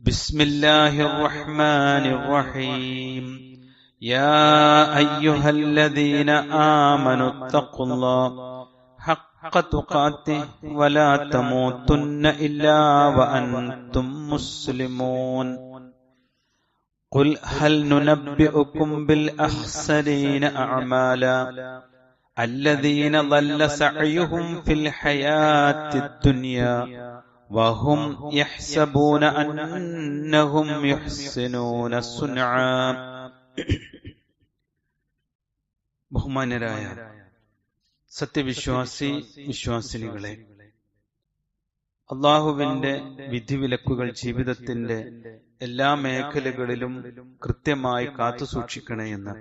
بسم الله الرحمن الرحيم يا أيها الذين آمنوا اتقوا الله حق تقاته ولا تموتن إلا وأنتم مسلمون قل هل ننبئكم بالأخسرين أعمالا الذين ضل سعيهم في الحياة الدنيا وهم يحسبون أنهم يحسنون صنعا. ബഹുമാന്യരായ വിശ്വാസിനികളെ, അള്ളാഹുവിന്റെ വിധിവിലക്കുകൾ ജീവിതത്തിന്റെ എല്ലാ മേഖലകളിലും കൃത്യമായി കാത്തുസൂക്ഷിക്കണേ എന്ന്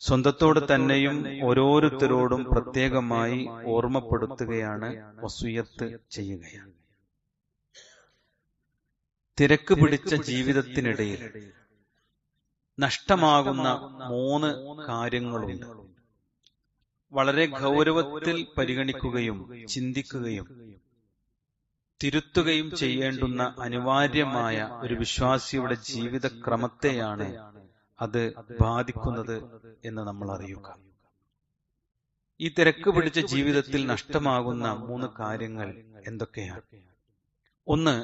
സ്വന്തത്തോട് തന്നെയും ഓരോരുത്തരോടും പ്രത്യേകമായി ഓർമ്മപ്പെടുത്തുകയാണ്, വസിയ്യത്ത് ചെയ്യുകയാണ്. തിരക്ക് പിടിച്ച ജീവിതത്തിനിടയിൽ നഷ്ടമാകുന്ന 3 കാര്യങ്ങളുണ്ട്. വളരെ ഗൗരവത്തിൽ പരിഗണിക്കുകയും ചിന്തിക്കുകയും തിരുത്തുകയും ചെയ്യേണ്ടുന്ന അനിവാര്യമായ ഒരു വിശ്വാസിയുടെ ജീവിതക്രമത്തെയാണ് അത് ബാധിക്കുന്നത് എന്ന് നമ്മൾ അറിയുക. ഈ തിരക്ക് പിടിച്ച ജീവിതത്തിൽ നഷ്ടമാകുന്ന 3 കാര്യങ്ങൾ എന്തൊക്കെയാണ്? ഒന്ന്,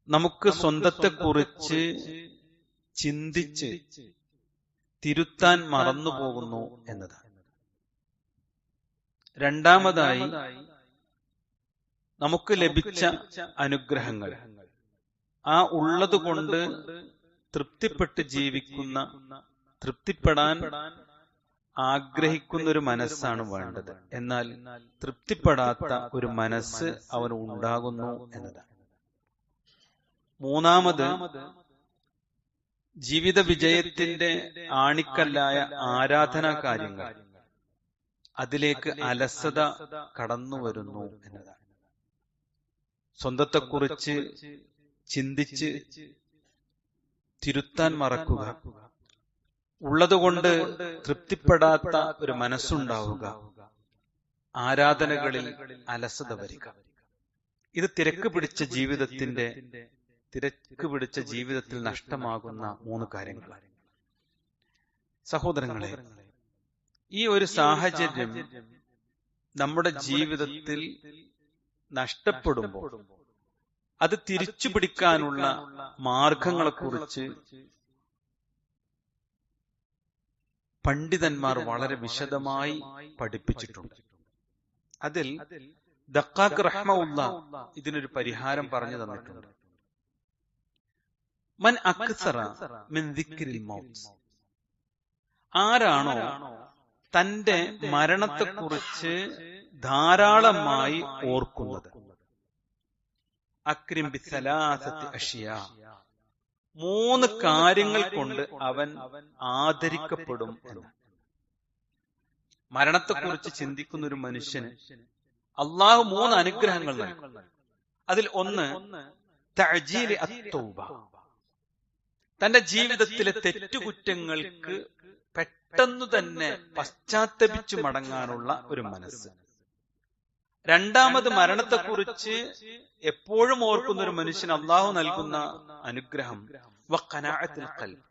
നമുക്ക് സ്വന്തത്തെക്കുറിച്ച് ചിന്തിച്ച് തിരുത്താൻ മറന്നുപോകുന്നു എന്നതാണ്. രണ്ടാമതായി, നമുക്ക് ലഭിച്ച അനുഗ്രഹങ്ങൾ ആ ഉള്ളതുകൊണ്ട് തൃപ്തിപ്പെട്ട് ജീവിക്കുന്ന, തൃപ്തിപ്പെടാൻ ആഗ്രഹിക്കുന്ന ഒരു മനസ്സാണ് വേണ്ടത്. എന്നാൽ തൃപ്തിപ്പെടാത്ത ഒരു മനസ്സ് അവന് ഉണ്ടാകുന്നു എന്നതാണ്. മൂന്നാമത്, ജീവിത വിജയത്തിന്റെ ആണിക്കല്ലായ ആരാധനാ കാര്യങ്ങൾ, അതിലേക്ക് അലസത കടന്നു വരുന്നു എന്നതാണ്. സ്വന്തത്തെക്കുറിച്ച് ചിന്തിച്ച് തിരുത്താൻ മറക്കുക, ഉള്ളതുകൊണ്ട് തൃപ്തിപ്പെടാത്ത ഒരു മനസ്സുണ്ടാവുക, ആരാധനകളിൽ അലസത വരിക. ഇത് തിരക്ക് പിടിച്ച ജീവിതത്തിൽ നഷ്ടമാകുന്ന 3 കാര്യങ്ങളാണ്. സഹോദരങ്ങളെ, ഈ ഒരു സാഹചര്യം നമ്മുടെ ജീവിതത്തിൽ നഷ്ടപ്പെടുമ്പോൾ അത് തിരിച്ചു പിടിക്കാനുള്ള മാർഗങ്ങളെക്കുറിച്ച് പണ്ഡിതന്മാർ വളരെ വിശദമായി പഠിപ്പിച്ചിട്ടുണ്ട്. അതിൽ ദഖാഖ് റഹ്മഹുല്ലാഹ് ഇതിനൊരു പരിഹാരം പറഞ്ഞു തന്നിട്ടുണ്ട്. മൻ അക്സറ മിൻ ദിക്രിൽ മൗത്ത്, ആരാണോ തന്റെ മരണത്തെക്കുറിച്ച് ധാരാളമായി ഓർക്കുന്നത്, അക്രിം ബിസലാസത്തി അഷ്യാ, 3 കാര്യങ്ങൾ കൊണ്ട് അവൻ ആദരിക്കപ്പെടും എന്ന്. മരണത്തെക്കുറിച്ച് ചിന്തിക്കുന്ന ഒരു മനുഷ്യന് അള്ളാഹു 3 അനുഗ്രഹങ്ങൾ നൽകും. അതിൽ ഒന്ന്, തഅജീൽ അത്തൗബ, തന്റെ ജീവിതത്തിലെ തെറ്റുകുറ്റങ്ങൾക്ക് പെട്ടെന്ന് തന്നെ പശ്ചാത്തപിച്ചു മടങ്ങാനുള്ള ഒരു മനസ്സ്. രണ്ടാമത്, മരണത്തെക്കുറിച്ച് എപ്പോഴും ഓർക്കുന്ന ഒരു മനുഷ്യന് അള്ളാഹു നൽകുന്ന അനുഗ്രഹം വഖനാഅത്തുൽ ഖൽബ്,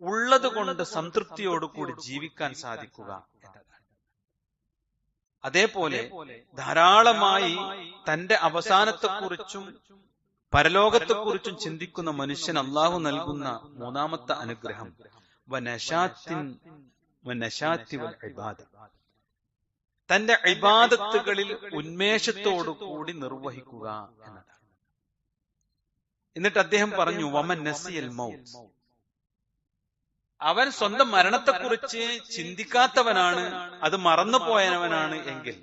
ഉള്ളത് കൊണ്ട് സംതൃപ്തിയോടുകൂടി ജീവിക്കാൻ സാധിക്കുക എന്നതാണ്. അതേപോലെ ധാരാളമായി തന്റെ അവസാനത്തെക്കുറിച്ചും പരലോകത്തെക്കുറിച്ചും ചിന്തിക്കുന്ന മനുഷ്യൻ അള്ളാഹു നൽകുന്ന 3ാമത്തെ അനുഗ്രഹം വനശാത്തി വൽ ഇബാദ, തന്റെ ഇബാദത്തുകളിൽ ഉന്മേഷത്തോടുകൂടി നിർവഹിക്കുക എന്നതാണ്. എന്നിട്ട് അദ്ദേഹം പറഞ്ഞു, വമൻ നസിയൽ മൗത്ത്, അവൻ സ്വന്തം മരണത്തെക്കുറിച്ച് ചിന്തിക്കാത്തവനാണ്, അത് മറന്നുപോയവനാണ് എങ്കിൽ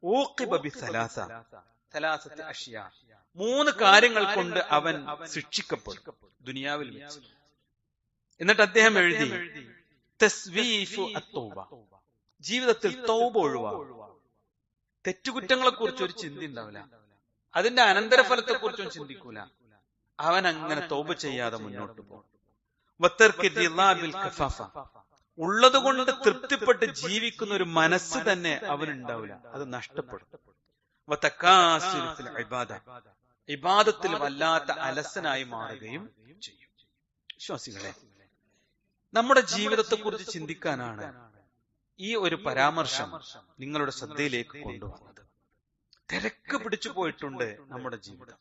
ഊഖിബ ബിസലാസത്തി അഷ്യാ, 3 കാര്യങ്ങൾ കൊണ്ട് അവൻ ശിക്ഷിക്കപ്പെടും ദുനിയാവിൽ വെച്ച്. എന്നിട്ട് അദ്ദേഹം എഴുതി, തസ്വീഫു അത്തൗബ, ജീവിതത്തിൽ തൗബ ഒഴിവാകും. തെറ്റുകുറ്റങ്ങളെ കുറിച്ച് ഒരു ചിന്ത ഉണ്ടാവില്ല, അതിന്റെ അനന്തരഫലത്തെക്കുറിച്ചും ചിന്തിക്കൂല. അവൻ അങ്ങനെ തൗബ ചെയ്യാതെ മുന്നോട്ട് പോകും. ഉള്ളത് കൊണ്ട് തൃപ്തിപ്പെട്ട് ജീവിക്കുന്ന ഒരു മനസ്സ് തന്നെ അവനുണ്ടാവില്ല, അത് നഷ്ടപ്പെടും. ഇബാദത്തിൽ വല്ലാത്ത അലസനായി മാറുകയും ചെയ്യും. വിശ്വാസികളെ, നമ്മുടെ ജീവിതത്തെക്കുറിച്ച് ചിന്തിക്കാനാണ് ഈ ഒരു പരാമർശം നിങ്ങളുടെ ശ്രദ്ധയിലേക്ക് കൊണ്ടുവന്നത്. തിരക്ക് പിടിച്ചു പോയിട്ടുണ്ട് നമ്മുടെ ജീവിതം.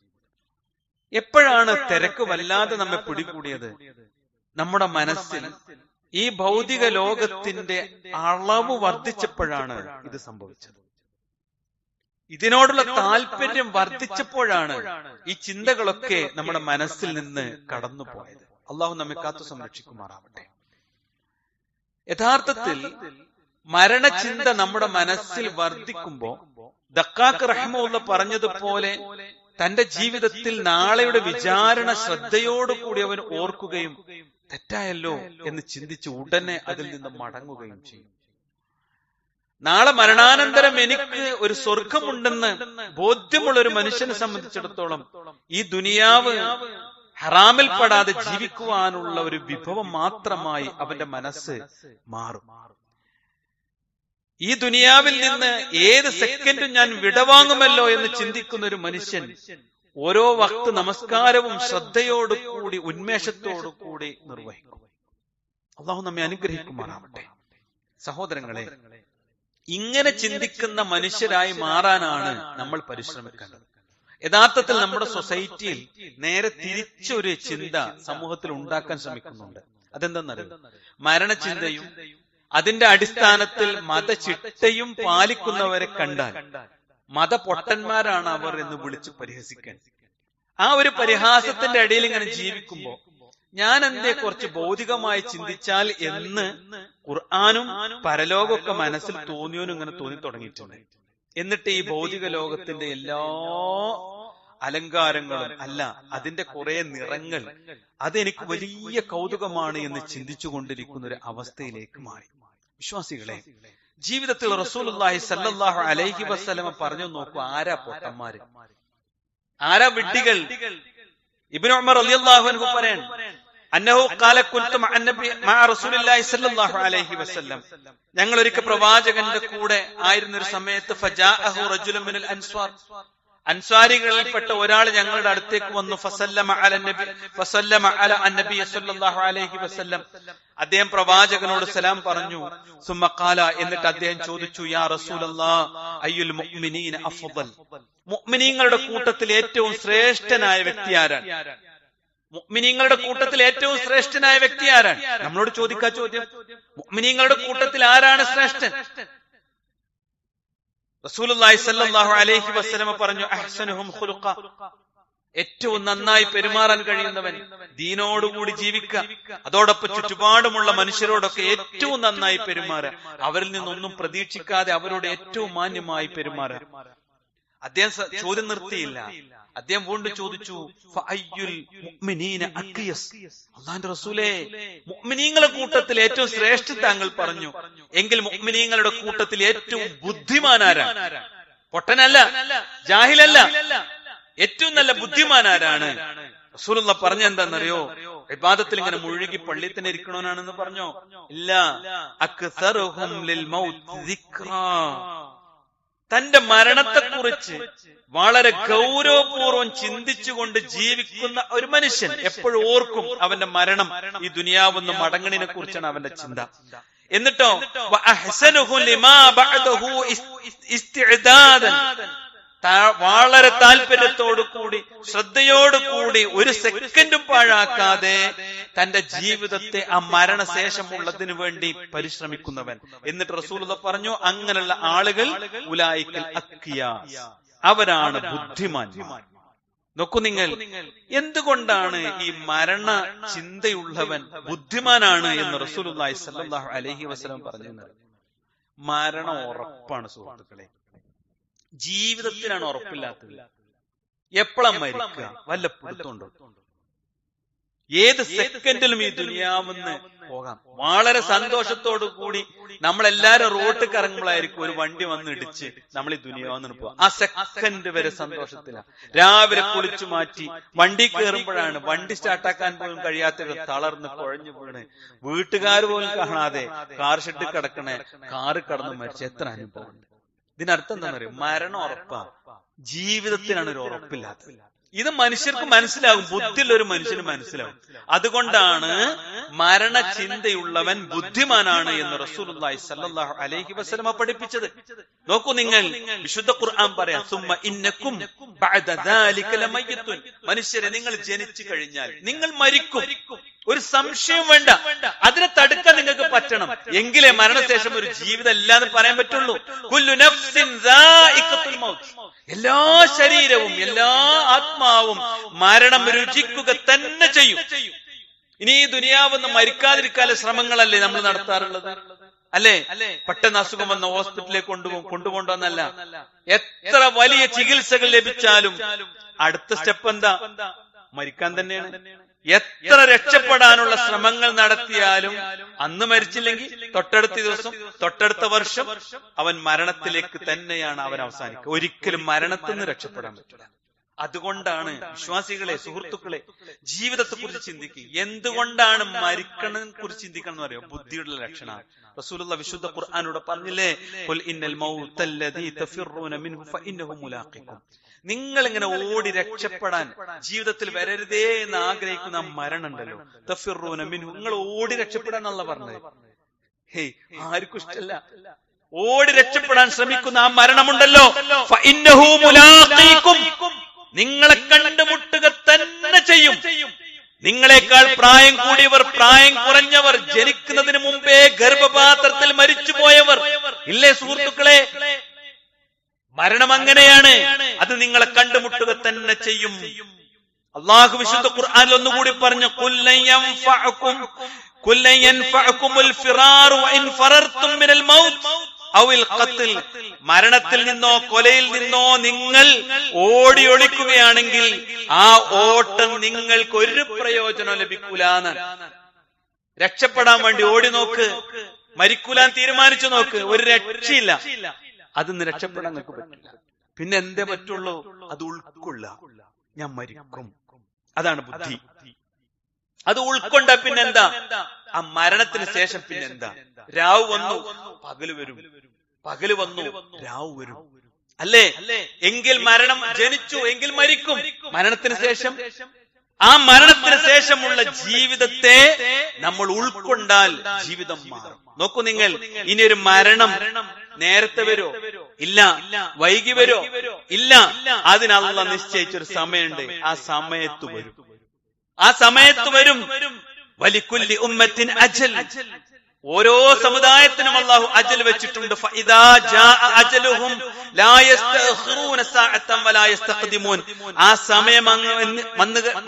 എപ്പോഴാണ് തിരക്ക് വല്ലാതെ നമ്മെ പിടികൂടിയത്? നമ്മുടെ മനസ്സിൽ ഈ ഭൗതിക ലോകത്തിന്റെ അളവ് വർദ്ധിച്ചപ്പോഴാണ് ഇത് സംഭവിച്ചത്. ഇതിനോടുള്ള താല്പര്യം വർദ്ധിച്ചപ്പോഴാണ് ഈ ചിന്തകളൊക്കെ നമ്മുടെ മനസ്സിൽ നിന്ന് കടന്നുപോയത്. അള്ളാഹു നമ്മെ കാത്തു സംരക്ഷിക്കുമാറാവട്ടെ. യഥാർത്ഥത്തിൽ മരണചിന്ത നമ്മുടെ മനസ്സിൽ വർദ്ധിക്കുമ്പോ ദക്കാഖ് റഹ്മത്തുള്ളാഹി പറഞ്ഞതുപോലെ തന്റെ ജീവിതത്തിൽ നാളെയുടെ വിചാരണ ശ്രദ്ധയോടുകൂടി അവൻ ഓർക്കുകയും തെറ്റായല്ലോ എന്ന് ചിന്തിച്ച് ഉടനെ അതിൽ നിന്ന് മടങ്ങുകയും ചെയ്യും. നാളെ മരണാനന്തരം എനിക്ക് ഒരു സ്വർഗമുണ്ടെന്ന് ബോധ്യമുള്ള ഒരു മനുഷ്യനെ സംബന്ധിച്ചിടത്തോളം ഈ ദുനിയാവ് ഹറാമിൽ പെടാതെ ജീവിക്കുവാനുള്ള ഒരു വിഭവം മാത്രമായി അവന്റെ മനസ്സ് മാറും. ഈ ദുനിയാവിൽ നിന്ന് ഏത് സെക്കൻഡും ഞാൻ വിടവാങ്ങുമല്ലോ എന്ന് ചിന്തിക്കുന്ന ഒരു മനുഷ്യൻ ഓരോ വക്ത് നമസ്കാരവും ശ്രദ്ധയോടുകൂടി ഉന്മേഷത്തോടുകൂടി നിർവഹിക്കും. അള്ളാഹു നമ്മെ അനുഗ്രഹിക്കുമാറാവട്ടെ. സഹോദരങ്ങളെ, ഇങ്ങനെ ചിന്തിക്കുന്ന മനുഷ്യരായി മാറാനാണ് നമ്മൾ പരിശ്രമിക്കേണ്ടത്. യഥാർത്ഥത്തിൽ നമ്മുടെ സൊസൈറ്റിയിൽ നേരെ തിരിച്ചൊരു ചിന്ത സമൂഹത്തിൽ ഉണ്ടാക്കാൻ ശ്രമിക്കുന്നുണ്ട്. അതെന്തെന്നറിയോ? മരണചിന്തയും അതിന്റെ അടിസ്ഥാനത്തിൽ മതചിട്ടയും പാലിക്കുന്നവരെ കണ്ടാൽ മതപൊട്ടന്മാരാണ് അവർ എന്ന് വിളിച്ച് പരിഹസിക്കാൻ. ആ ഒരു പരിഹാസത്തിന്റെ അടിയിൽ ഇങ്ങനെ ജീവിക്കുമ്പോ ഞാൻ എന്തേ കുറച്ച് ഭൗതികമായി ചിന്തിച്ചാൽ എന്ന് ഖുർആനും പരലോകമൊക്കെ മനസ്സിൽ തോന്നിയോനും ഇങ്ങനെ തോന്നി തുടങ്ങിയിട്ടുണ്ട്. എന്നിട്ട് ഈ ഭൗതിക ലോകത്തിന്റെ എല്ലാ അലങ്കാരങ്ങളും അല്ല, അതിന്റെ കുറെ നിറങ്ങൾ, അതെനിക്ക് വലിയ കൗതുകമാണ് എന്ന് ചിന്തിച്ചു കൊണ്ടിരിക്കുന്ന ഒരു അവസ്ഥയിലേക്ക് മാറി. വിശ്വാസികളെ, ജീവിതത്തിൽ റസൂലുള്ളാഹി സ്വല്ലല്ലാഹു അലൈഹി വസല്ലമ പറഞ്ഞു നോക്കൂ, ആരാ പൊട്ടന്മാര്, ആരാ വിഡ്ഢികൾ? ഇബ്നു ഉമർ റളിയല്ലാഹു അൻഹു പറയാൻ, അന്നഹു ഖാല കുൻതു മഅ റസൂലില്ലാഹി സ്വല്ലല്ലാഹു അലൈഹി വസല്ലം, ഞങ്ങൾ ഒരിക്കൽ പ്രവാചകന്റെ കൂടെ ആയിരുന്ന ഒരു സമയത്ത് ഫജാഅഹു റജുലുൻ മിനൽ അൻസ്വാർ, അൻസ്വാരികളിൽപ്പെട്ട ഒരാൾ ഞങ്ങളുടെ അടുത്തേക്ക് വന്നു. ഫസല്ലമ അല അന്നബി സ്വല്ലല്ലാഹു അലൈഹി വസല്ലം, അദ്ദേഹം പ്രവാചകനോട് സലാം പറഞ്ഞു. സുമ്മ ഖാല, എന്നിട്ട് അദ്ദേഹം ചോദിച്ചു, യാ റസൂലല്ലാഹ് അയ്യുൽ മുഅ്മിനീന അഫ്ളൽ, മുഅ്മിനീങ്ങളുടെ കൂട്ടത്തിൽ ഏറ്റവും ശ്രേഷ്ഠനായ വ്യക്തി ആരാണ്? മുഅ്മിനീങ്ങളുടെ കൂട്ടത്തിൽ ഏറ്റവും ശ്രേഷ്ഠനായ വ്യക്തി ആരാണ്? നമ്മളോട് ചോദിക്കാ ചോദ്യം. മുഅ്മിനീങ്ങളുടെ കൂട്ടത്തിൽ ആരാണ് ശ്രേഷ്ഠൻ? റസൂലുള്ളാഹി സ്വല്ലല്ലാഹു അലൈഹി വസല്ലമ പറഞ്ഞു, അഹ്സനുഹും ഖുലുഖ, ഏറ്റവും നന്നായി പെരുമാറാൻ കഴിയുന്നവൻ, ദീനോടുകൂടി ജീവിക്കുക, അതോടൊപ്പം ചുറ്റുപാടുമുള്ള മനുഷ്യരോടൊക്കെ ഏറ്റവും നന്നായി പെരുമാറുക, അവരിൽ നിന്നൊന്നും പ്രതീക്ഷിക്കാതെ അവരോട് ഏറ്റവും മാന്യമായി പെരുമാറുക. അദ്ദേഹം ചോദ്യം നിർത്തിയില്ല. അദ്ദേഹം വീണ്ടും ചോദിച്ചു, ഫഅയ്യുൽ മുഅ്മിനീന അഖിയസ്, അല്ലാഹുവിന്റെ റസൂലേ, മുഅ്മിനീങ്ങളുടെ കൂട്ടത്തിൽ ഏറ്റവും ശ്രേഷ്ഠൻ താങ്കൾ പറഞ്ഞു, എങ്കിൽ മുഅ്മിനീങ്ങളുടെ കൂട്ടത്തിൽ ഏറ്റവും ബുദ്ധിമാനാരാണ്? പൊട്ടനല്ല, ജാഹിലല്ല, ഏറ്റവും നല്ല ബുദ്ധിമാനാരാണ്? റസൂലുള്ളാഹി പറഞ്ഞ എന്താണെന്നറിയോ? ഇബാദത്തിൽ ഇങ്ങനെ മുഴുകി പള്ളിയിൽ തന്നെ ഇരിക്കണോനാണെന്ന് പറഞ്ഞോ? ഇല്ല, അക്സറുഹും ലിൽ മൗത്ത് ദിക്റാ, തന്റെ മരണത്തെക്കുറിച്ച് വളരെ ഗൗരവപൂർവ്വം ചിന്തിച്ചുകൊണ്ട് ജീവിക്കുന്ന ഒരു മനുഷ്യൻ എപ്പോഴും ഓർക്കും അവന്റെ മരണം ഈ ദുനിയാവെന്ന് മടങ്ങണിനെ കുറിച്ചാണ് അവന്റെ ചിന്ത. എന്നിട്ടോ വളരെ താല്പര്യത്തോടുകൂടി ശ്രദ്ധയോടുകൂടി ഒരു സെക്കൻഡും പാഴാക്കാതെ തന്റെ ജീവിതത്തെ ആ മരണശേഷമുള്ളതിനു വേണ്ടി പരിശ്രമിക്കുന്നവൻ. എന്നിട്ട് റസൂലുള്ളാഹി പറഞ്ഞു, അങ്ങനെയുള്ള ആളുകൾ ഉലൈക്കൽ അഖിയാസ്, അവരാണ് ബുദ്ധിമാന്മാർ. നോക്കൂ നിങ്ങൾ, എന്തുകൊണ്ടാണ് ഈ മരണ ചിന്തയുള്ളവൻ ബുദ്ധിമാനാണ് എന്ന് റസൂലുള്ളാഹി സ്വല്ലല്ലാഹു അലൈഹി വസല്ലം പറഞ്ഞത്? മരണം ഉറപ്പാണ് സുഹൃത്തുക്കളെ, ജീവിതത്തിനാണ് ഉറപ്പില്ലാത്തത്. എപ്പോഴാ മരിക്കുക വല്ല പിടുത്തമുണ്ടോ? ഏത് സെക്കൻഡിലും ഈ ദുനിയാവെന്ന് പോകാം. വളരെ സന്തോഷത്തോടു കൂടി നമ്മളെല്ലാരും റോട്ടിൽ ഇറങ്ങുമ്പോഴായിരിക്കും ഒരു വണ്ടി വന്ന് ഇടിച്ച് നമ്മൾ ഈ ദുനിയാവെന്ന് പോവാം. ആ സെക്കൻഡ് വരെ സന്തോഷത്തിലാണ്. രാവിലെ കുളിച്ചു മാറ്റി വണ്ടി കയറുമ്പോഴാണ് വണ്ടി സ്റ്റാർട്ടാക്കാൻ പോലും കഴിയാത്തവർ തളർന്ന് കുഴഞ്ഞു വീണ് വീട്ടുകാർ പോലും കാണാതെ കാർ ഷെഡ് കിടക്കണേ, കാറ് കടന്ന് മരിച്ച എത്ര അനുഭവം ഉണ്ട്. ഇതിനർത്ഥം എന്താ പറയുക? മരണം ഉറപ്പാ, ജീവിതത്തിനാണ് ഒരു ഉറപ്പില്ലാത്തത്. ഇത് മനുഷ്യർക്ക് മനസ്സിലാകും, ബുദ്ധിയുള്ള ഒരു മനുഷ്യന് മനസ്സിലാകും. അതുകൊണ്ടാണ് മരണചിന്തയുള്ളവൻ ബുദ്ധിമാനാണ് എന്ന് റസൂലുള്ളാഹി സ്വല്ലല്ലാഹു അലൈഹി വസല്ലമ പഠിപ്പിച്ചത്. നോക്കൂ, നിങ്ങൾ വിശുദ്ധ ഖുർആൻ പറയാം, സുമ്മ ഇന്നക്കും ബഅദ ദാലിക ലമയ്യിത്തുൻ. മനുഷ്യരെ, നിങ്ങൾ ജനിച്ചു കഴിഞ്ഞാൽ നിങ്ങൾ മരിക്കും, ഒരു സംശയം വേണ്ട. അതിനെ തടുക്കാൻ നിങ്ങൾക്ക് പറ്റണം, എങ്കിലേ മരണശേഷം ഒരു ജീവിതം ഇല്ലാന്ന് പറയാൻ പറ്റുള്ളൂ. കുല്ലു നഫ്സിൻ ദാഇഖത്തുൽ മൗത്ത്. എല്ലാ ശരീരവും എല്ലാ ആത്മാവും മരണം രുചിക്കുക തന്നെ ചെയ്യും. ഇനി ഈ ദുനിയാവെന്ന് മരിക്കാതിരിക്കാനുള്ള ശ്രമങ്ങളല്ലേ നമ്മൾ നടത്താറുള്ളത്? അല്ലേ? പെട്ടെന്ന് അസുഖം വന്ന ഹോസ്പിറ്റലിലേക്ക് കൊണ്ടുപോകണമെന്നല്ല. എത്ര വലിയ ചികിത്സകൾ ലഭിച്ചാലും അടുത്ത സ്റ്റെപ്പ് എന്താ? മരിക്കാൻ തന്നെയാണ്. എത്ര രക്ഷപ്പെടാനുള്ള ശ്രമങ്ങൾ നടത്തിയാലും അന്ന് മരിച്ചില്ലെങ്കിൽ തൊട്ടടുത്ത ദിവസം, തൊട്ടടുത്ത വർഷം അവൻ മരണത്തിലേക്ക് തന്നെയാണ് അവൻ അവസാനിക്കുക. ഒരിക്കലും മരണത്തിൽ നിന്ന് രക്ഷപ്പെടാൻ പറ്റില്ല. അതുകൊണ്ടാണ് വിശ്വാസികളെ, സുഹൃത്തുക്കളെ, ജീവിതത്തെ കുറിച്ച് ചിന്തിക്കുക. എന്തുകൊണ്ടാണ് മരിക്കണതിനെ കുറിച്ച് ചിന്തിക്കണം എന്ന് പറയാം? ബുദ്ധിയുടെ ലക്ഷണമാണ്. റസൂലുള്ളാഹി വിശുദ്ധ ഖുർആനോട് പറഞ്ഞില്ലേ, ഖുൽ ഇന്നൽ മൗതല്ലദീ തഫിറൂന മിൻഹു ഫഇന്നഹു മുലാഖികും. നിങ്ങൾ ഇങ്ങനെ ഓടി രക്ഷപ്പെടാൻ ജീവിതത്തിൽ വരരുതേ എന്ന് ആഗ്രഹിക്കുന്ന മരണം ഉണ്ടല്ലോ, തഫിറൂന മിൻഹു, നിങ്ങൾ ഓടി രക്ഷപ്പെടാൻ അല്ലാഹു പറഞ്ഞത്. ആർക്കും ഇഷ്ടമല്ല. ഓടി രക്ഷപ്പെടാൻ ശ്രമിക്കുന്ന ആ മരണമുണ്ടല്ലോ, ഫഇന്നഹു മുലാഖീകും, നിങ്ങളെ കണ്ടുമുട്ടുക തന്നെ ചെയ്യും. നിങ്ങളെക്കാൾ പ്രായം കൂടിയവർ, പ്രായം കുറഞ്ഞവർ, ജനിക്കുന്നതിന് മുമ്പേ ഗർഭപാത്രത്തിൽ മരിച്ചുപോയവർ ഇല്ലേ സുഹൃത്തുക്കളെ? മരണം അങ്ങനെയാണ്, അത് നിങ്ങളെ കണ്ടുമുട്ടുക തന്നെ ചെയ്യും. അല്ലാഹു വിശുദ്ധ ഖുർആനിൽ ഒന്നുകൂടി പറഞ്ഞു, ഖുല്ലൻ യൻഫഅകുമുൽ ഫിറാറു വഇൻ ഫറർതും മിനൽ മൗത്ത് ഔൽ ഖത്ൽ. മരണത്തിൽ നിന്നോ കൊലയിൽ നിന്നോ നിങ്ങൾ ഓടി ഒളിക്കുകയാണെങ്കിൽ ആ ഓട്ടം നിങ്ങൾക്ക് ഒരു പ്രയോജനം ലഭിക്കൂലാന്ന്. രക്ഷപ്പെടാൻ വേണ്ടി ഓടി നോക്ക്, മരിക്കൂലാൻ തീരുമാനിച്ചു നോക്ക്, ഒരു രക്ഷയില്ല. അതിന്ന് രക്ഷപ്പെടാൻ നിങ്ങൾക്ക് പറ്റില്ല. പിന്നെ എന്തേ പറ്റുള്ളൂ? അത് ഉൾക്കൊള്ള, ഞാൻ മരിക്കും. അതാണ് ബുദ്ധി. അത് ഉൾക്കൊണ്ട പിന്നെന്താ? ആ മരണത്തിന് ശേഷം പിന്നെന്താ? രാവ് വന്നു പകല് വരും, പകല് വന്നു രാവ് വരും, അല്ലേ? എങ്കിൽ മരണം, ജനിച്ചു എങ്കിൽ മരിക്കും. മരണത്തിന് ശേഷം, ആ മരണത്തിന് ശേഷമുള്ള ജീവിതത്തെ നമ്മൾ ഉൾക്കൊണ്ടാൽ ജീവിതം മാറും. നോക്കൂ നിങ്ങൾ, ഇനിയൊരു മരണം നേരത്തെ വരോ? ഇല്ല. വൈകി വരോ? ഇല്ല. അതിന് അല്ലാഹു നിശ്ചയിച്ചൊരു സമയമുണ്ട്. ആ സമയത്ത് വരും, ആ സമയത്ത് വരും. വലികുല്ലി ഉമ്മത്തിൻ അജൽ. ഓരോ സമുദായത്തിനും അല്ലാഹു അജൽ വെച്ചിട്ടുണ്ട്. ഫഇദാ ജാഅ അജലുഹും ലാ യസ്തഖിറൂന സഅതൻ വലാ യസ്തഖ്ദിമൂൻ. ആ സമയം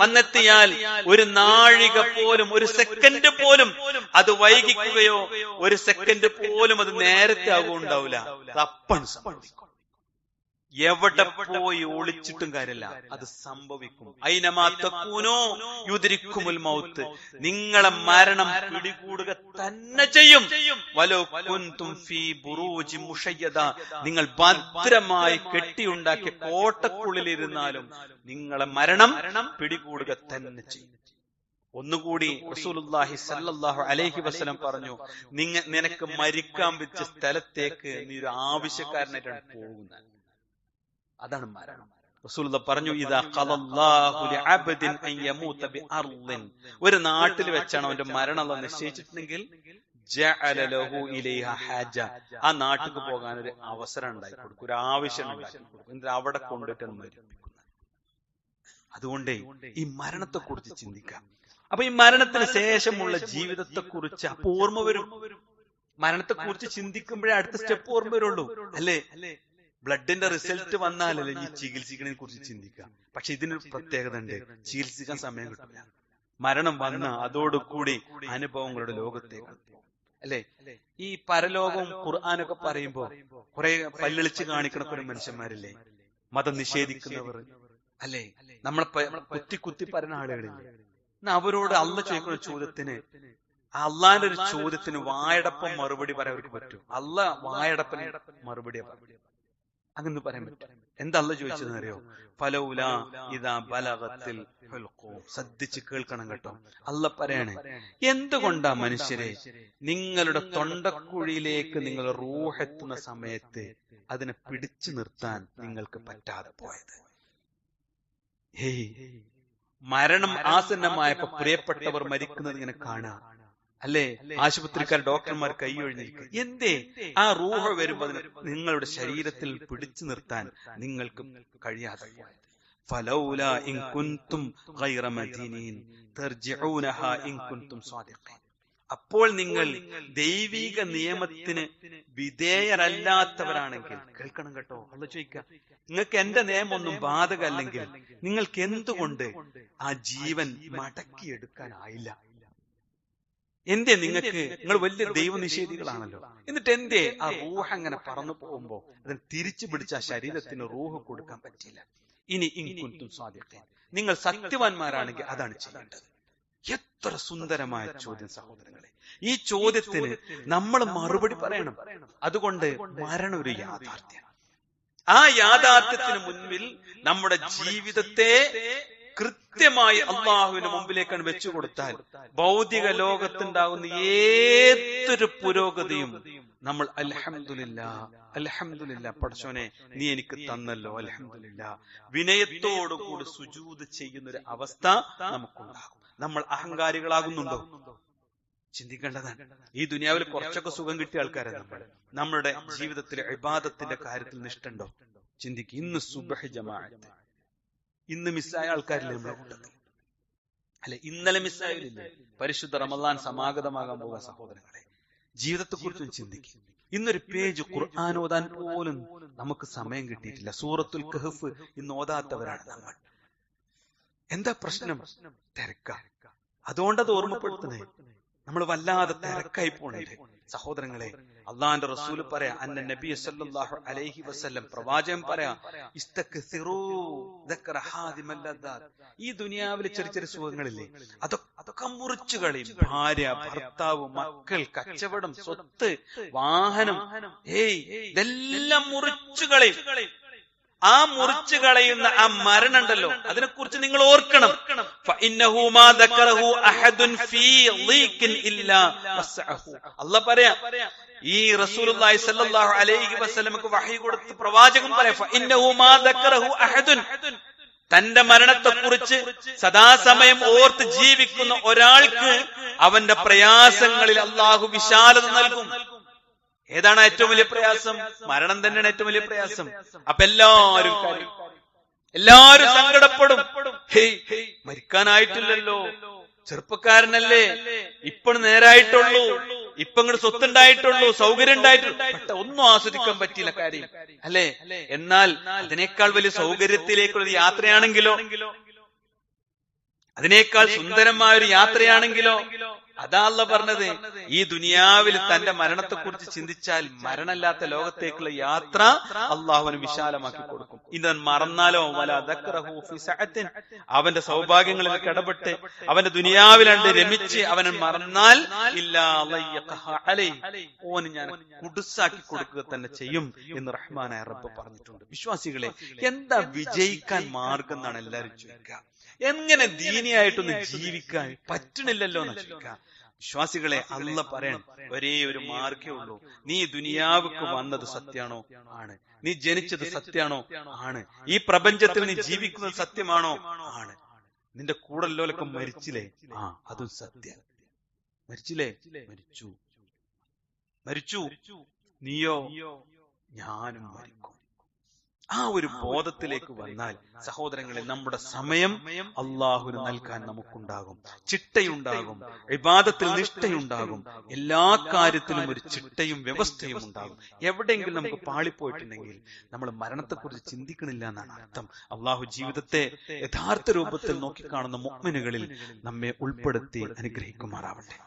വന്നെത്തിയാൽ ഒരു നാഴിക പോലും, ഒരു സെക്കൻഡ് പോലും അത് വൈകിക്കുകയോ ഒരു സെക്കൻഡ് പോലും അത് നേരത്തെ ആകുണ്ടാവില്ല. തപ്പൻ സംഭവിക്കും. എവിടെ പോയി ഒളിച്ചിട്ടും കാര്യമില്ല, അത് സംഭവിക്കും. ഐനമാ തകൂനൂ യുദ്രിക്കുമുൽ മൗത്ത്. നിങ്ങളെ മരണം പിടികൂടുക തന്നെ ചെയ്യും. വലൗ കുൻതും ഫീ ബുറൂജി മുശയ്യദ. നിങ്ങൾ ഭദ്രമായി കെട്ടിയുണ്ടാക്കിയ കോട്ടക്കുള്ളിലിരുന്നാലും നിങ്ങളെ മരണം പിടികൂടുക തന്നെ ചെയ്യും. ഒന്നുകൂടി റസൂലുള്ളാഹി സ്വല്ലല്ലാഹു അലൈഹി വസല്ലം പറഞ്ഞു, നിനക്ക് മരിക്കാൻ വെച്ച സ്ഥലത്തേക്ക് നീ ഒരു ആവശ്യക്കാരനായിട്ടാണ് പോകുന്നത്. അതാണ് മരണം. റസൂലുള്ളാഹി പറഞ്ഞു, ഇദാ ഖലല്ലാഹു ലിഅബ്ദിൻ അൻ യമൂത ബിഅർളിൻ. ഒരു നാട്ടിൽ വെച്ചാണ് അവന്റെ മരണം അല്ലാഹു നിശ്ചയിച്ചിട്ടുണ്ടെങ്കിൽ ജഅല ലഹു ഇലൈഹ ഹാജ. ആ നാട്ടിലേക്ക് പോകാൻ ഒരു അവസരം ഉണ്ടാക്കി കൊടുക്കും, ഒരു ആവശ്യം ഉണ്ടാക്കി കൊടുക്കും. എന്നിട്ട് അവിടെ കൊണ്ടിട്ട് മരിപ്പിക്കുന്നത്. അതുകൊണ്ട് ഈ മരണത്തെ കുറിച്ച് ചിന്തിക്കാം. അപ്പൊ ഈ മരണത്തിന് ശേഷമുള്ള ജീവിതത്തെ കുറിച്ച് അപ്പൊ ഓർമ്മ വരും. മരണത്തെ കുറിച്ച് ചിന്തിക്കുമ്പോഴേ അടുത്ത സ്റ്റെപ്പ് ഓർമ്മ വരുള്ളൂ, അല്ലേ? ബ്ലഡിന്റെ റിസൾട്ട് വന്നാലല്ലേ ഈ ചികിത്സിക്കുന്നതിനെ കുറിച്ച് ചിന്തിക്കാം. പക്ഷെ ഇതിനൊരു പ്രത്യേകത ഉണ്ട്, ചികിത്സിക്കാൻ സമയം കിട്ടില്ല. മരണം വന്ന അതോടുകൂടി അനുഭവങ്ങളുടെ ലോകത്തേക്ക്, അല്ലെ? ഈ പരലോകവും ഖുർആനൊക്കെ പറയുമ്പോ കുറെ പല്ലിളിച്ച് കാണിക്കണ കുറെ മനുഷ്യന്മാരില്ലേ, മതം നിഷേധിക്കുന്നവർ, അല്ലെ? നമ്മളെ കുത്തി കുത്തി പറയുന്ന ആളുകളില്ലേ? എന്നാ അവരോട് അള്ളാഹ് ചോദിക്കുന്ന ചോദ്യത്തിന്, അള്ളാന്റെ ഒരു ചോദ്യത്തിന് വായടപ്പം മറുപടി പറയാൻ അവർക്ക് പറ്റും. അള്ളാഹ് വായടപ്പന് മറുപടിയാ പറയും. അങ്ങനെ പറയാൻ പറ്റും. എന്താ അള്ളാഹ് ചോദിച്ചതെന്ന് അറിയോ? ഫലൗലാ ഇദാ ബലഗത്തിൽ ഹുൽഖൂം. ശ്രദ്ധിച്ച് കേൾക്കണം കേട്ടോ. അള്ളാഹ് പറയാണ്, എന്തുകൊണ്ടാ മനുഷ്യരെ നിങ്ങളുടെ തൊണ്ടക്കുഴിയിലേക്ക് നിങ്ങൾ റൂഹ് എത്തുന്ന സമയത്ത് അതിനെ പിടിച്ചു നിർത്താൻ നിങ്ങൾക്ക് പറ്റാതെ പോയത്? മരണം ആസന്നമായപ്പോ പ്രിയപ്പെട്ടവർ മരിക്കുന്നത് ഇങ്ങനെ കാണാം, അല്ലേ? ആശുപത്രിക്കാർ, ഡോക്ടർമാർ കൈയൊഴിഞ്ഞിരിക്കുക. എന്തേ? ആ റൂഹ് വരുമ്പോ നിങ്ങളുടെ ശരീരത്തിൽ പിടിച്ചു നിർത്താൻ നിങ്ങൾക്ക് കഴിയാതെ. ഫലൗലാ ഇൻ കുൻതും ഗൈറ മദീനീൻ തർജിഊനഹാ ഇൻ കുൻതും സ്വാദിഖീൻ. അപ്പോൾ നിങ്ങൾ ദൈവിക നിയമത്തിന് വിധേയരല്ലാത്തവരാണെങ്കിൽ, കേൾക്കണം കേട്ടോ, അള്ളാഹ് ചോദിക്കാം, നിങ്ങൾക്ക് എന്റെ നിയമം ഒന്നും ബാധകമല്ലെങ്കിൽ നിങ്ങൾക്ക് എന്തുകൊണ്ട് ആ ജീവൻ മടക്കിയെടുക്കാനായില്ല? എന്തേ നിങ്ങൾ വലിയ ദൈവനിഷേധികളാണല്ലോ, എന്നിട്ട് എന്തേ ആ റൂഹ് അങ്ങനെ പറന്നു പോകുമ്പോ അതിന് തിരിച്ചു പിടിച്ച ആ ശരീരത്തിന് റൂഹ് കൊടുക്കാൻ പറ്റില്ല? ഇനി ഇൻ കുൻതും സ്വാദിഖീൻ, നിങ്ങൾ സത്യവാന്മാരാണെങ്കിൽ അതാണ് ചെയ്യേണ്ടത്. എത്ര സുന്ദരമായ ചോദ്യം സഹോദരങ്ങളെ! ഈ ചോദ്യത്തിന് നമ്മൾ മറുപടി പറയണം. അതുകൊണ്ട് മരണം ഒരു യാഥാർത്ഥ്യമാണ്. ആ യാഥാർത്ഥ്യത്തിന് മുൻപിൽ നമ്മുടെ ജീവിതത്തെ കൃത്യമായി അള്ളാഹുവിന് മുമ്പിലേക്കാണ് വെച്ചു കൊടുത്താൽ ഭൗതിക ലോകത്തുണ്ടാകുന്ന ഏതൊരു പുരോഗതിയും നമ്മൾ അൽഹംദുലില്ലാ പടച്ചോനെ നീ എനിക്ക് തന്നല്ലോ, അൽഹംദുലില്ലാ, വിനയത്തോടുകൂടി സുജൂദ് ചെയ്യുന്നൊരു അവസ്ഥ നമുക്കുണ്ടാകും. നമ്മൾ അഹങ്കാരികളാകുന്നുണ്ടോ? ചിന്തിക്കേണ്ടതാണ്. ഈ ദുനിയാവിൽ കുറച്ചൊക്കെ സുഖം കിട്ടിയ ആൾക്കാരാണ് നമ്മളുടെ ജീവിതത്തിലെ ഇബാദത്തിന്റെ കാര്യത്തിൽ നിഷ്ഠുണ്ടോ? ചിന്തിക്കുക. ഇന്ന് സുബ്ഹ് ജമാഅത്ത് ഇന്ന് മിസ്സായ ആൾക്കാരില്ലേ നമ്മളെ കൂട്ടത്തിൽ? അല്ലെ, ഇന്നലെ മിസ്സായില്ലേ? പരിശുദ്ധ റമളാൻ സമാഗതമാകാൻ പോകുന്ന സഹോദരങ്ങളെ, ജീവിതത്തെ കുറിച്ചും ചിന്തിക്കും. ഇന്നൊരു പേജ് ഖുർആൻ ഓതാൻ പോലും നമുക്ക് സമയം കിട്ടിയിട്ടില്ല. സൂറത്തുൽ കഹ്ഫ് ഇന്ന് ഓതാത്തവരാണ് നമ്മൾ. എന്താ പ്രശ്നം? തിരക്ക. അതുകൊണ്ടത് ഓർമ്മപ്പെടുത്തണേ. നമ്മൾ വല്ലാതെ തിരക്കായി പോണില്ലേ സഹോദരങ്ങളെ? അള്ളാന്റെ റസൂല് പറയാ, അന്ന നബി സല്ലല്ലാഹു അലൈഹി വസല്ലം, പ്രവാചകൻ പറയാ, ഇസ്തക്സിറൂ ദക്റ ഹാദിമൽ ലദ്ദാത്ത്. ഈ ദുനിയാവിലെ ചെറിയ ചെറിയ സുഖങ്ങളില്ലേ, അതൊക്കെ മുറിച്ചു കളയും. ഭാര്യ, ഭർത്താവ്, മക്കൾ, കച്ചവടം, സ്വത്ത്, വാഹനം, ഇതെല്ലാം മുറിച്ചു കളയും. ആ മുറിച്ചു കളയുന്ന ആ മരണം ഉണ്ടല്ലോ, അതിനെക്കുറിച്ച് നിങ്ങൾ ഓർക്കണം. അല്ലാഹ് പറയാ, ഈ റസൂലുള്ളാഹി സ്വല്ലല്ലാഹു അലൈഹി വസല്ലമക്ക് വഹി കൊടുത്ത് പ്രവാചകൻ പറയാ, ഫഇന്നഹു മാ ദക്കറഹു അഹദുൻ, തന്റെ മരണത്തെക്കുറിച്ച് സദാസമയം ഓർത്ത് ജീവിക്കുന്ന ഒരാൾക്ക് അവന്റെ പ്രയാസങ്ങളിൽ അള്ളാഹു വിശാലത നൽകും. ഏതാണ് ഏറ്റവും വലിയ പ്രയാസം? മരണം തന്നെയാണ് ഏറ്റവും വലിയ പ്രയാസം. അപ്പൊ എല്ലാരും സങ്കടപ്പെടും. മരിക്കാനായിട്ടില്ലല്ലോ, ചെറുപ്പക്കാരനല്ലേ, ഇപ്പണ് നേരായിട്ടുള്ളൂ, ഇപ്പൊ ഇങ്ങോട്ട് സ്വത്തുണ്ടായിട്ടുള്ളൂ, സൗകര്യം ഉണ്ടായിട്ടുള്ളൂ, ഒന്നും ആസ്വദിക്കാൻ പറ്റിയില്ല കാര്യം, അല്ലേ? എന്നാൽ അതിനേക്കാൾ വലിയ സൗകര്യത്തിലേക്കുള്ള യാത്രയാണെങ്കിലോ, അതിനേക്കാൾ സുന്ദരമായ ഒരു യാത്രയാണെങ്കിലോ, അതാ അല്ലാഹ് പറഞ്ഞത്. ഈ ദുനിയാവിൽ തന്റെ മരണത്തെക്കുറിച്ച് ചിന്തിച്ചാൽ മരണമില്ലാത്ത ലോകത്തേക്കുള്ള യാത്ര അള്ളാഹുവിന് വിശാലമാക്കി കൊടുക്കും. ഇതൻ മറന്നാലോ അവന്റെ സൗഭാഗ്യങ്ങളിൽ ഇടപെട്ട് അവന്റെ ദുനിയാവിലണ്ട് രമിച്ച് അവനെ മറന്നാൽ ഓന് ഞാൻ കുടുസാക്കി കൊടുക്കുക തന്നെ ചെയ്യും എന്ന് റഹ്മാനായ റബ്ബ് പറഞ്ഞിട്ടുണ്ട്. വിശ്വാസികളെ, എന്താ വിജയിക്കാൻ മാർഗം എന്നാണ് എല്ലാവരും ചോദിക്കുക. എങ്ങനെ ദീനിയായിട്ടൊന്ന് ജീവിക്കാൻ പറ്റണില്ലല്ലോ എന്ന് ചോദിക്കാം. വിശ്വാസികളെ, അല്ലാഹ് പറയാൻ ഒരേ ഒരു മാർഗേ ഉള്ളൂ. നീ ദുനിയാവുക്ക് വന്നത് സത്യാണോ? ആണ്. നീ ജനിച്ചത് സത്യാണോ? ആണ്. ഈ പ്രപഞ്ചത്തിൽ നീ ജീവിക്കുന്നത് സത്യമാണോ? ആണ്. നിന്റെ കൂടല്ലോലൊക്കെ മരിച്ചില്ലേ? അതും സത്യം. മരിച്ചില്ലേ? മരിച്ചു. നീയോ? ഞാനും മരിക്കും. ആ ഒരു ബോധത്തിലേക്ക് വന്നാൽ സഹോദരങ്ങളെ, നമ്മുടെ സമയം അള്ളാഹുവിന് നൽകാൻ നമുക്കുണ്ടാകും. ചിട്ടയുണ്ടാകും, ഇബാദത്തിൽ നിഷ്ഠയുണ്ടാകും, എല്ലാ കാര്യത്തിലും ഒരു ചിട്ടയും വ്യവസ്ഥയും ഉണ്ടാകും. എവിടെയെങ്കിലും നമുക്ക് പാളിപ്പോയിട്ടുണ്ടെങ്കിൽ നമ്മൾ മരണത്തെക്കുറിച്ച് ചിന്തിക്കണില്ല എന്നാണ് അർത്ഥം. അള്ളാഹു ജീവിതത്തെ യഥാർത്ഥ രൂപത്തിൽ നോക്കിക്കാണുന്ന മുഅ്മിനുകളിൽ നമ്മെ ഉൾപ്പെടുത്തി അനുഗ്രഹിക്കുമാറാവട്ടെ.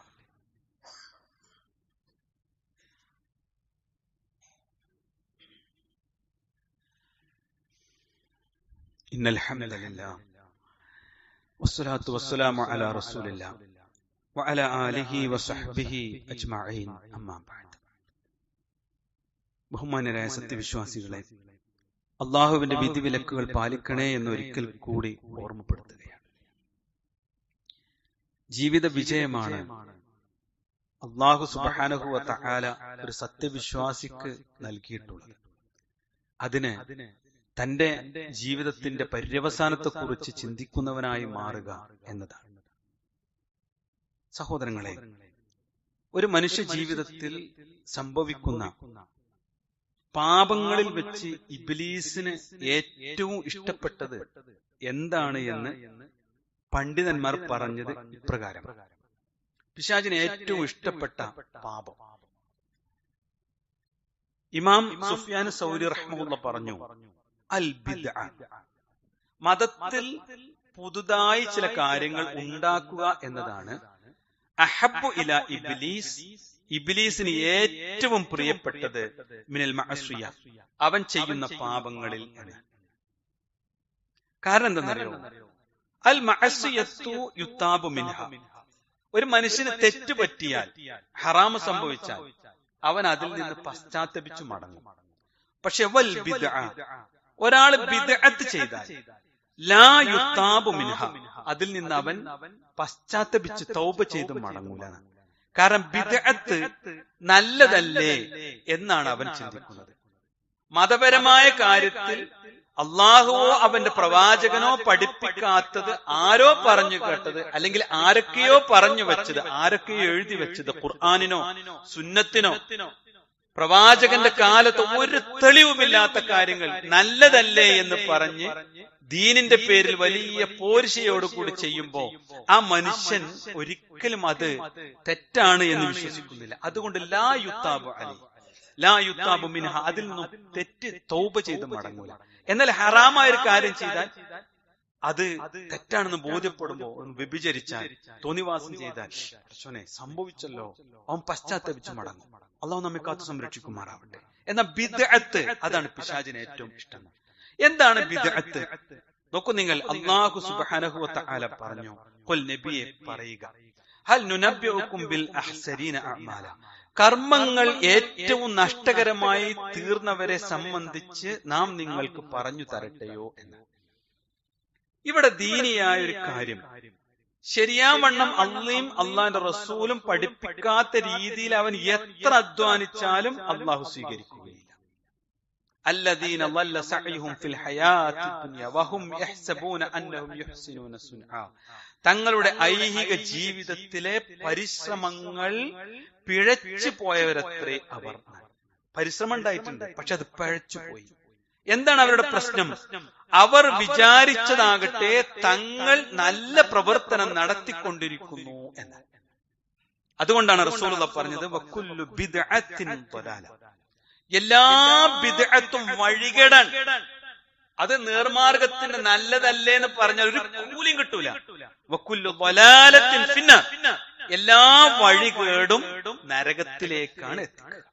ഇന്നൽ ഹംദലില്ലാഹ് വസ്സലാത്തു വസ്സലാമു അലാ റസൂലില്ലാഹ് വഅലാ ആലിഹി വസഹ്ബിഹി അജ്മഈൻ. അമ്മാ ബഅദ്. ബഹുമാന്യരായ സത്യവിശ്വാസികളെ, അള്ളാഹുവിന്റെ വിധിവിലക്കുകൾ പാലിക്കണേ എന്ന് ഒരിക്കൽ കൂടി ഓർമ്മപ്പെടുത്തുകയാണ്. ജീവിത വിജയമാണ് അള്ളാഹു സുബ്ഹാനഹു വ തആല ഒരു സത്യവിശ്വാസിക്ക് നൽകിയിട്ടുള്ളത്. അതിന് തന്റെ ജീവിതത്തിന്റെ പര്യവസാനത്തെ കുറിച്ച് ചിന്തിക്കുന്നവനായി മാറുക എന്നതാണ്. സഹോദരങ്ങളെ, ഒരു മനുഷ്യ ജീവിതത്തിൽ സംഭവിക്കുന്ന പാപങ്ങളിൽ വെച്ച് ഇബ്ലീസിന് ഏറ്റവും ഇഷ്ടപ്പെട്ടത് എന്താണ് എന്ന് പണ്ഡിതന്മാർ പറഞ്ഞത് ഇപ്രകാരം: പിശാചിന് ഏറ്റവും ഇഷ്ടപ്പെട്ട പാപം. ഇമാം സുഫ്യാൻ സൗരി റഹ്മഹുല്ലാഹ് പറഞ്ഞു, അൽ ബിദ്അ, മതത്തിൽ പുതുതായി ചില കാര്യങ്ങൾ ഉണ്ടാക്കുക എന്നതാണ് അഹബ്ബു ഇലാ ഇബ്ലീസ്, ഇബ്ലീസിന് ഏറ്റവും പ്രിയപ്പെട്ടത് മിനൽ മഅസിയ, അവൻ ചെയ്യുന്ന പാപങ്ങളിൽ എന്ന്. കാരണം എന്തെന്നറിയോ? അൽ മഅസിയത്തു യുതാബു മിൻഹ, ഒരു മനുഷ്യന് തെറ്റ് പറ്റിയാൽ, ഹറാമ് സംഭവിച്ചാൽ അവൻ അതിൽ നിന്ന് പശ്ചാത്തപിച്ചു മടങ്ങും. പക്ഷെ വൽ ബിദ്അ, ഒരാൾ ബിദ്അത്ത് ചെയ്താൽ ലാ യുതാബു മിൻഹ, അതിൽ നിന്ന് അവൻ പശ്ചാത്തപിച്ച് തൗബ ചെയ്ത് മടങ്ങൂല. കാരണം ബിദ്അത്ത് നല്ലതല്ലേ എന്നാണ് അവൻ ചിന്തിക്കുന്നത്. മതപരമായ കാര്യത്തിൽ അള്ളാഹുവോ അവന്റെ പ്രവാചകനോ പഠിപ്പിക്കാത്തത് ആരോ പറഞ്ഞു കേട്ടത്, അല്ലെങ്കിൽ ആരൊക്കെയോ പറഞ്ഞു വെച്ചത്, ആരൊക്കെയോ എഴുതി വെച്ചത്, ഖുർആനിനോ സുന്നത്തിനോ പ്രവാചകന്റെ കാലത്ത് ഒരു തെളിവുമില്ലാത്ത കാര്യങ്ങൾ നല്ലതല്ലേ എന്ന് പറഞ്ഞ് ദീനിന്റെ പേരിൽ വലിയ പോരിശയോടുകൂടി ചെയ്യുമ്പോ ആ മനുഷ്യൻ ഒരിക്കലും അത് തെറ്റാണ് എന്ന് വിശ്വസിക്കുന്നില്ല. അതുകൊണ്ട് ലാ യുതാബു അലൈഹി, ലാ യുതാബു മിൻഹ, അതിൽ നിന്നും തെറ്റ് തൗബ ചെയ്ത് മടങ്ങൂല. എന്നാൽ ഹറാമായ ഒരു കാര്യം ചെയ്താൽ, അത് തെറ്റാണെന്ന് ബോധ്യപ്പെടുമ്പോ, വ്യഭിചരിച്ചാൽ, തോന്നിവാസം ചെയ്താൽ, സംഭവിച്ചല്ലോ, അവൻ പശ്ചാത്തപിച്ച് മടങ്ങും. അള്ളാഹു നമ്മെ കാത്തു സംരക്ഷിക്കുമാറാവട്ടെ. എന്നാൽ ബിദ്അത്ത്, അതാണ് പിശാചിന് ഏറ്റവും ഇഷ്ടം. എന്താണ് ബിദ്അത്ത്? നോക്കൂ നിങ്ങൾ, അല്ലാഹു സുബ്ഹാനഹു വ തആല പറഞ്ഞു, ഖുൽ, നബിയെ പറയുക, ഹൽ നുനബ്ബിഉകും ബിൽ അഹ്സരീന അഅമാല, കർമ്മങ്ങൾ ഏറ്റവും നഷ്ടകരമായി തീർന്നവരെ സംബന്ധിച്ച് നാം നിങ്ങൾക്ക് പറഞ്ഞു തരട്ടെയോ എന്ന്. ഇവിടെ ദീനിയായ ഒരു കാര്യം ശരിയാവണ്ണം അള്ളയും അള്ളാന്റെ റസൂലും പഠിപ്പിക്കാത്ത രീതിയിൽ അവൻ എത്ര അധ്വാനിച്ചാലും അള്ളാഹു സ്വീകരിക്കുകയില്ല. الذين ضل سعيهم في الحياة الدنيا وهم يحسبون أنهم يحسنون صنعا, തങ്ങളുടെ ഐഹിക ജീവിതത്തിലെ പരിശ്രമങ്ങൾ പിഴച്ചു പോയവരത്രേ അവർ. പരിശ്രമം ഉണ്ടായിട്ടുണ്ട്, പക്ഷെ അത് പിഴച്ചു പോയി. എന്താണ് അവരുടെ പ്രശ്നം? അവർ വിചാരിച്ചതാകട്ടെ തങ്ങൾ നല്ല പ്രവർത്തനം നടത്തിക്കൊണ്ടിരിക്കുന്നു എന്ന്. അതുകൊണ്ടാണ് റസൂലുള്ളാഹി പറഞ്ഞത്, വകുല്ലു ബിദ്അത്തിൻ ളലാല, എല്ലാ ബിദ്അത്തും വഴികേടാൻ. അത് നേർമാർഗത്തിന്റെ നല്ലതല്ലേ എന്ന് പറഞ്ഞാൽ ഒരു കൂലിയും കിട്ടൂല. വകുല്ലു ളലാലത്തിൻ ഫിന്നാർ, എല്ലാ വഴികേടും നരകത്തിലേക്കാണ് എത്തിക്കുക.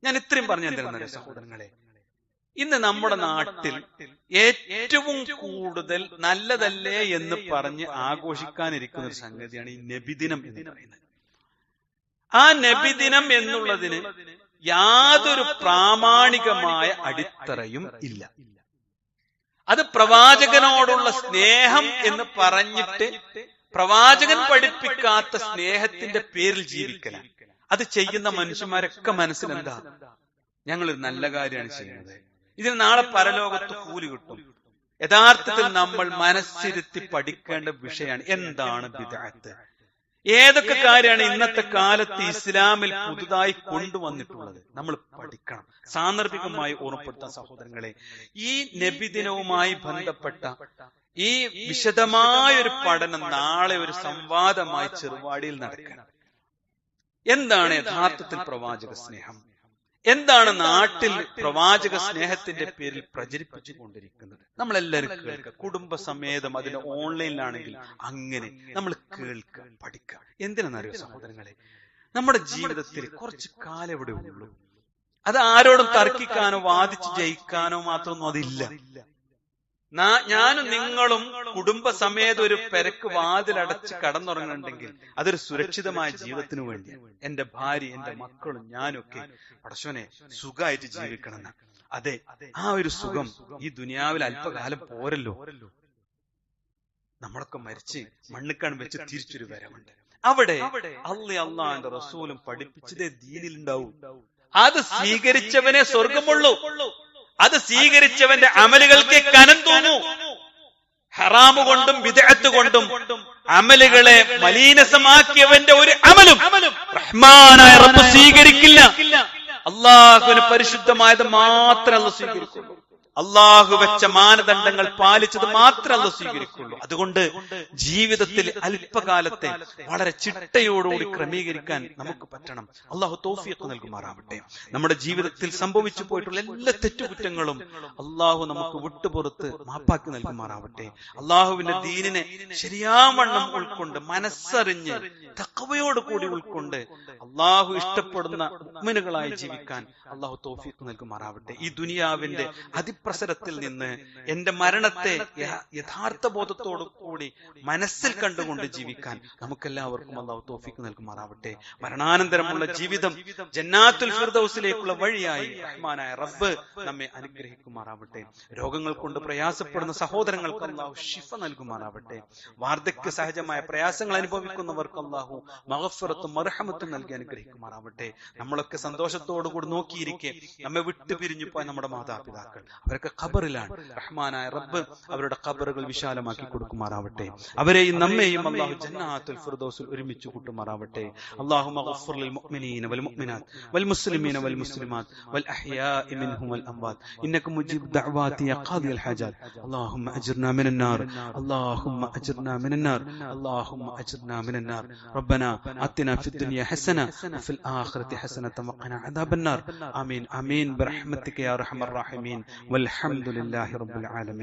ഞാൻ ഇത്രയും പറഞ്ഞു എന്തിനാണെന്നറിയോ സഹോദരങ്ങളെ? ഇന്ന് നമ്മുടെ നാട്ടിൽ ഏറ്റവും കൂടുതൽ നല്ലതല്ലേ എന്ന് പറഞ്ഞ് ആഘോഷിക്കാനിരിക്കുന്ന ഒരു സംഗതിയാണ് ഈ നബിദിനം എന്ന് പറയുന്നത്. ആ നബിദിനം എന്നുള്ളതിന് യാതൊരു പ്രാമാണികമായ അടിത്തറയും ഇല്ല. അത് പ്രവാചകനോടുള്ള സ്നേഹം എന്ന് പറഞ്ഞിട്ട് പ്രവാചകൻ പഠിപ്പിക്കാത്ത സ്നേഹത്തിന്റെ പേരിൽ ജീവിക്കലാണ്. അത് ചെയ്യുന്ന മനുഷ്യന്മാരൊക്കെ മനസ്സിലെന്താ, ഞങ്ങളൊരു നല്ല കാര്യമാണ് ചെയ്യുന്നത്, ഇതിന് നാളെ പരലോകത്ത് കൂലി കിട്ടും. യഥാർത്ഥത്തിൽ നമ്മൾ മനസ്സിരുത്തി പഠിക്കേണ്ട വിഷയമാണ് എന്താണ് ബിദ്അത്ത്. ഏതൊക്കെ കാര്യമാണ് ഇന്നത്തെ കാലത്ത് ഇസ്ലാമിൽ പുതുതായി കൊണ്ടുവന്നിട്ടുള്ളത് നമ്മൾ പഠിക്കണം. സാന്ദർഭികമായി ഓർമ്മപ്പെടുത്താൻ സഹോദരങ്ങളെ, ഈ നബിദിനവുമായി ബന്ധപ്പെട്ട ഈ വിശദമായ ഒരു പഠനം നാളെ ഒരു സംവാദമായി ചെറുവാടിയിൽ നടക്കണം. എന്താണ് യഥാർത്ഥത്തിൽ പ്രവാചക സ്നേഹം? എന്താണ് നാട്ടിൽ പ്രവാചക സ്നേഹത്തിന്റെ പേരിൽ പ്രചരിപ്പിച്ചു കൊണ്ടിരിക്കുന്നത്? നമ്മളെല്ലാവരും കേൾക്കുക, കുടുംബസമേതം, അതിന് ഓൺലൈനിലാണെങ്കിൽ അങ്ങനെ നമ്മൾ കേൾക്കുക, പഠിക്കുക. എന്തിനാണെന്നറിയോ സഹോദരങ്ങളെ, നമ്മുടെ ജീവിതത്തിൽ കുറച്ച് കാലം ഇവിടെ ഉള്ളൂ. അത് ആരോടും തർക്കിക്കാനോ വാദിച്ച് ജയിക്കാനോ മാത്രമൊന്നും അതില്ല. ഞാനും നിങ്ങളും കുടുംബസമേതം ഒരു പെരക്ക് വാതിലടച്ച് കടന്നുറങ്ങുന്നുണ്ടെങ്കിൽ അതൊരു സുരക്ഷിതമായ ജീവിതത്തിന് വേണ്ടിയാണ്. എന്റെ ഭാര്യ, എന്റെ മക്കളും ഞാനൊക്കെ പടച്ചോനെ സുഖമായിട്ട് ജീവിക്കണം. അതെ, ആ ഒരു സുഖം ഈ ദുനിയാവിൽ അല്പകാലം പോരല്ലോ. നമ്മളൊക്കെ മരിച്ച് മണ്ണിക്കാൻ വെച്ച് തിരിച്ചൊരു വരവുണ്ട്. അവിടെ അള്ളാന്റെ റസൂലും പഠിപ്പിച്ചതേ ദീനിലുണ്ടാവും. അത് സ്വീകരിച്ചവനെ സ്വർഗമുള്ളൂ. അത് സ്വീകരിച്ചവന്റെ അമലുകൾക്ക് കനം തൂങ്ങൂ. ഹറാമ് കൊണ്ടും ബിദ്അത്ത് കൊണ്ടും അമലുകളെ മലീനസമാക്കിയവന്റെ ഒരു അമലും റഹ്മാനായ റബ്ബ് സ്വീകരിക്കില്ല. അള്ളാഹുവിന് പരിശുദ്ധമായത് മാത്രമേ അല്ലാഹു സ്വീകരിക്കുള്ളൂ. അള്ളാഹു വെച്ച മാനദണ്ഡങ്ങൾ പാലിച്ചത് മാത്രമേ അല്ലാഹു സ്വീകരിക്കുള്ളൂ. അതുകൊണ്ട് ജീവിതത്തിൽ അല്പകാലത്തെ വളരെ ചിട്ടയോടുകൂടി ക്രമീകരിക്കാൻ നമുക്ക് പറ്റണം. അള്ളാഹു തൗഫീഖ് നൽകുമാറാവട്ടെ. നമ്മുടെ ജീവിതത്തിൽ സംഭവിച്ചു പോയിട്ടുള്ള എല്ലാ തെറ്റുകുറ്റങ്ങളും അള്ളാഹു നമുക്ക് വിട്ടുപുറത്ത് മാപ്പാക്കി നൽകുമാറാവട്ടെ. അള്ളാഹുവിന്റെ ദീനിനെ ശരിയാവണ്ണം ഉൾക്കൊണ്ട് മനസ്സറിഞ്ഞ് തഖ്വയോട് കൂടി ഉൾക്കൊണ്ട് അള്ളാഹു ഇഷ്ടപ്പെടുന്ന മുഅ്മിനുകളായി ജീവിക്കാൻ അള്ളാഹു തൗഫീഖ് നൽകുമാറാവട്ടെ. ഈ ദുനിയാവിന്റെ അതിപ്രസരത്തിൽ നിന്ന് എന്റെ മരണത്തെ യഥാർത്ഥ ബോധത്തോടു കൂടി മനസ്സിൽ കണ്ടുകൊണ്ട് ജീവിക്കാൻ നമുക്കെല്ലാവർക്കും അള്ളാഹു തൗഫീഖ് നൽകുമാറാവട്ടെ. മരണാനന്തരമുള്ള ജീവിതം ജന്നാത്തുൽ ഫിർദൗസിലേക്കുള്ള വഴിയായി റഹ്മാനായ റബ്ബ് നമ്മെ അനുഗ്രഹിക്കുമാറാവട്ടെ. രോഗങ്ങൾ കൊണ്ട് പ്രയാസപ്പെടുന്ന സഹോദരങ്ങൾക്ക് അള്ളാഹു ശിഫ നൽകുമാറാവട്ടെ. വാർദ്ധക്യ സഹജമായ പ്രയാസങ്ങൾ അനുഭവിക്കുന്നവർക്ക് അള്ളാഹു മഗ്ഫിറത്തും മർഹമത്തും നൽകി അനുഗ്രഹിക്കുമാറാവട്ടെ. നമ്മളൊക്കെ സന്തോഷത്തോടുകൂടി നോക്കിയിരിക്കെ നമ്മെ വിട്ടുപിരിഞ്ഞു പോയ നമ്മുടെ മാതാപിതാക്കൾ, അവരൊക്കെ ഖബറിലാണ്. റഹ്മാനായ റബ്ബ് അവരുടെ ഖബറുകൾ വിശാലമാക്കി കൊടുക്കുമാറാവട്ടെ. അവരെയും നമ്മെയും അല്ലാഹു ജന്നാത്തുൽ ഫിർദൗസിൽ ഒരുമിച്ച് കൂട്ടുമാറാവട്ടെ. അല്ലാഹുമ്മ ഗഫിർ ലിൽ മുഅ്മിനീന വൽ മുഅ്മിനാത്ത് വൽ മുസ്ലിമീന വൽ മുസ്ലിമാത്ത് വൽ അഹ്യാഇ മിൻഹും വൽ അംവാത് ഇന്നക മുജീബ് ദഅവാതി യാ ഖാദിയൽ ഹാജാത്ത്. അല്ലാഹുമ്മ അജ്ർനാ മിനൻ നാർ, അല്ലാഹുമ്മ അജ്ർനാ മിനൻ നാർ, അല്ലാഹുമ്മ അജ്ർനാ മിനൻ നാർ. റബ്ബനാ ആതിനാ ഫിദ് ദുനിയ ഹസന വഫിൽ ആഖിറതി ഹസനത വഖിനാ അദാബൻ നാർ. ആമീൻ ആമീൻ ബിറഹ്മതിക യാ അർഹമർ റഹീമീൻ. والحمد لله رب العالمين.